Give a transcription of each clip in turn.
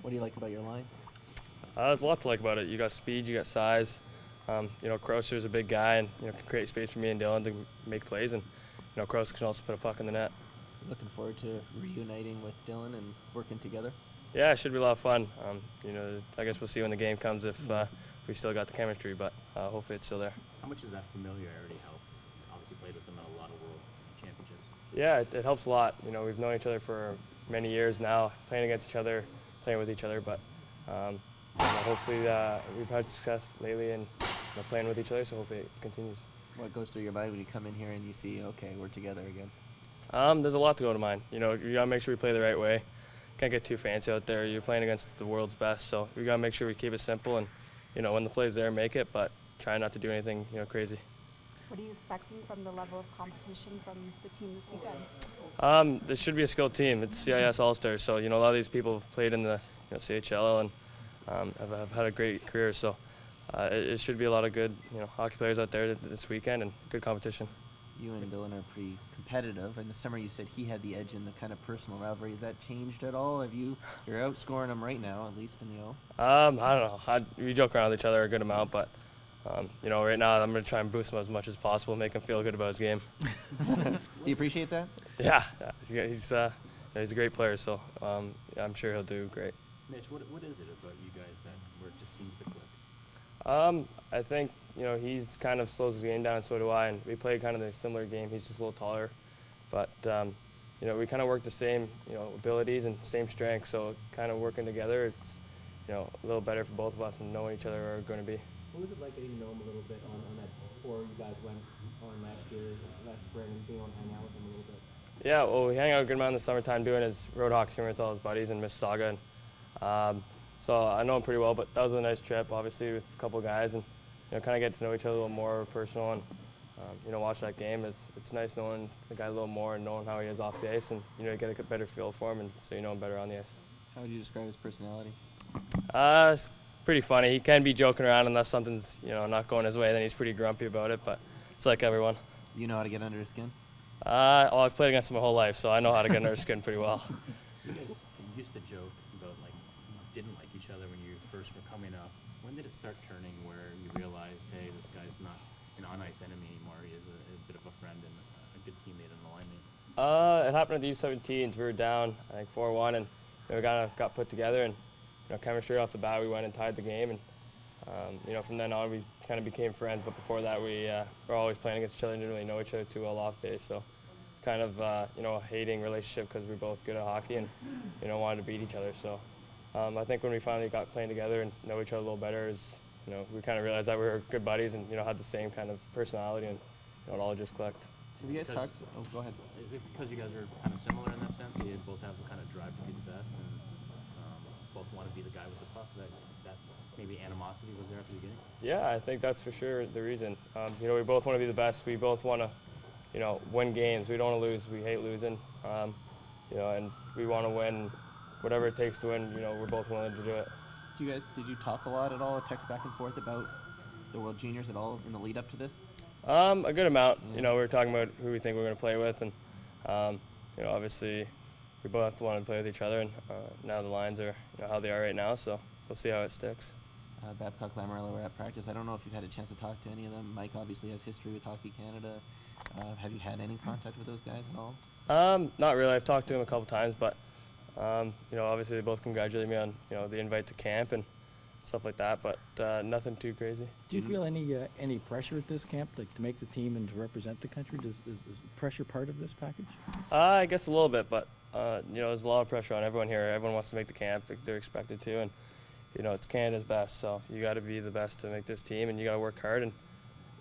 What do you like about your line? There's a lot to like about it. You got speed, you got size. Crosser's a big guy and can create space for me and Dylan to make plays, and Crosser can also put a puck in the net. Looking forward to reuniting with Dylan and working together. Yeah, it should be a lot of fun. I guess we'll see when the game comes if we still got the chemistry, but hopefully it's still there. How much does that familiarity help? Obviously played with them at a lot of world championships. Yeah, it helps a lot. We've known each other for many years now, playing against each other, playing with each other, but hopefully we've had success lately in playing with each other, so hopefully it continues. What goes through your mind when you come in here and you see, okay, we're together again? There's a lot to go to mind. You gotta make sure we play the right way. Can't get too fancy out there. You're playing against the world's best, so we gotta make sure we keep it simple and, when the play's there, make it, but try not to do anything, crazy. What are you expecting from the level of competition from the team this weekend? This should be a skilled team. It's CIS All-Stars, so a lot of these people have played in the CHL and have had a great career. So it should be a lot of good hockey players out there this weekend and good competition. You and Dylan are pretty competitive. In the summer, you said he had the edge in the kind of personal rivalry. Has that changed at all? You're outscoring him right now, at least in the O? I don't know. We joke around with each other a good amount, but right now I'm going to try and boost him as much as possible, make him feel good about his game. Do you appreciate that? Yeah. He's a great player, so I'm sure he'll do great. Mitch, what is it about you guys where it just seems to click? I think he's kind of slows his game down, and so do I, and we play kind of a similar game. He's just a little taller, but we kind of work the same abilities and same strengths, so kind of working together, it's a little better for both of us and knowing each other are going to be. What was it like getting to know him a little bit on that tour you guys went on last spring, and being able to hang out with him a little bit? Yeah, well, we hang out a good amount in the summertime doing his road hockey tournament with all his buddies in Mississauga. And, so I know him pretty well, but that was a nice trip, obviously, with a couple of guys, and kind of get to know each other a little more personal, and watch that game. It's nice knowing the guy a little more and knowing how he is off the ice, and get a better feel for him, and so you know him better on the ice. How would you describe his personality? It's pretty funny. He can be joking around unless something's not going his way. Then he's pretty grumpy about it, but it's like everyone. You know how to get under his skin? I've played against him my whole life, so I know how to get under his skin pretty well. You guys used to joke about didn't like each other when you first were coming up. When did it start turning where you realized, hey, this guy's not an on-ice enemy anymore, he is a bit of a friend and a good teammate and alignment? It happened at the U17s. We were down, I think 4-1, and we kind of got put together, and chemistry off the bat, we went and tied the game, and from then on we kind of became friends. But before that, we were always playing against each other and didn't really know each other too well off the ice. So it's kind of a hating relationship because we're both good at hockey and wanted to beat each other. So I think when we finally got playing together and know each other a little better, is we kind of realized that we were good buddies and had the same kind of personality, and it all just clicked. Have you guys talked? Oh, go ahead. Is it because you guys are kind of similar in that sense? You both have the kind of drive to be the best, and both want to be the guy with the puck? That maybe animosity was there at the beginning? Yeah, I think that's for sure the reason. We both want to be the best. We both want to, win games. We don't want to lose. We hate losing. And we want to win whatever it takes to win. We're both willing to do it. Did you talk a lot at all, text back and forth about the World Juniors at all in the lead up to this? A good amount. Yeah. We were talking about who we think we're going to play with, and obviously we both have to want to play with each other. And now the lines are how they are right now, so we'll see how it sticks. Babcock, Lamorello were at practice. I don't know if you've had a chance to talk to any of them. Mike obviously has history with Hockey Canada. Have you had any contact with those guys at all? Not really. I've talked to him a couple times, but obviously they both congratulated me on the invite to camp and stuff like that, but nothing too crazy. Do you feel any pressure at this camp, to make the team and to represent the country? Is pressure part of this package? I guess a little bit, but there's a lot of pressure on everyone here. Everyone wants to make the camp; they're expected to, and it's Canada's best, so you got to be the best to make this team, and you got to work hard, and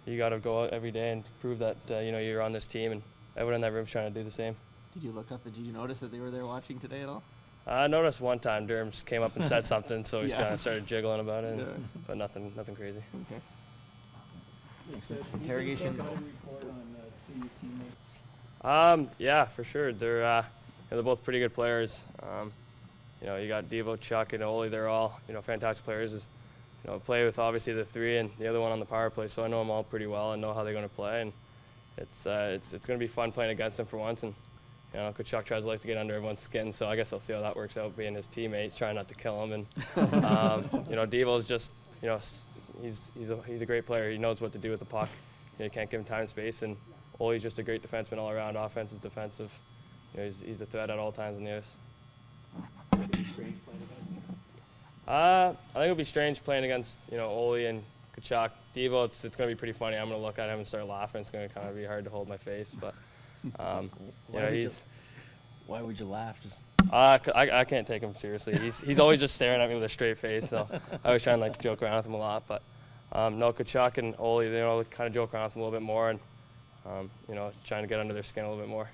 you got to go out every day and prove that you're on this team, and everyone in that room's trying to do the same. Did you look up and did you notice that they were there watching today at all? I noticed one time Derms came up and said something, so we Yeah. started jiggling about it, Yeah. but nothing crazy. Okay. Interrogation. Yeah, for sure. They're both pretty good players. You got Devo, Chuck, and Oli. They're all fantastic players. Play with obviously the three and the other one on the power play, so I know them all pretty well and know how they're going to play. And it's going to be fun playing against them for once. And You know, Kachuk tries to get under everyone's skin, so I guess I'll see how that works out, being his teammates, trying not to kill him. And you know, Devo's just, you know, he's a great player. He knows what to do with the puck. You know, you can't give him time, space, and Ole's just a great defenseman all around, offensive, defensive. You know, he's a threat at all times in the ice. I think it'll be strange playing against, you know, Ole and Kachuk. Devo, it's going to be pretty funny. I'm going to look at him and start laughing. It's going to kind of be hard to hold my face, but you know, why would you laugh? Just I can't take him seriously. He's always just staring at me with a straight face. So I always try and like to joke around with him a lot. But no, Kachuk and Ole, you know, kind of joke around with him a little bit more, and you know, trying to get under their skin a little bit more.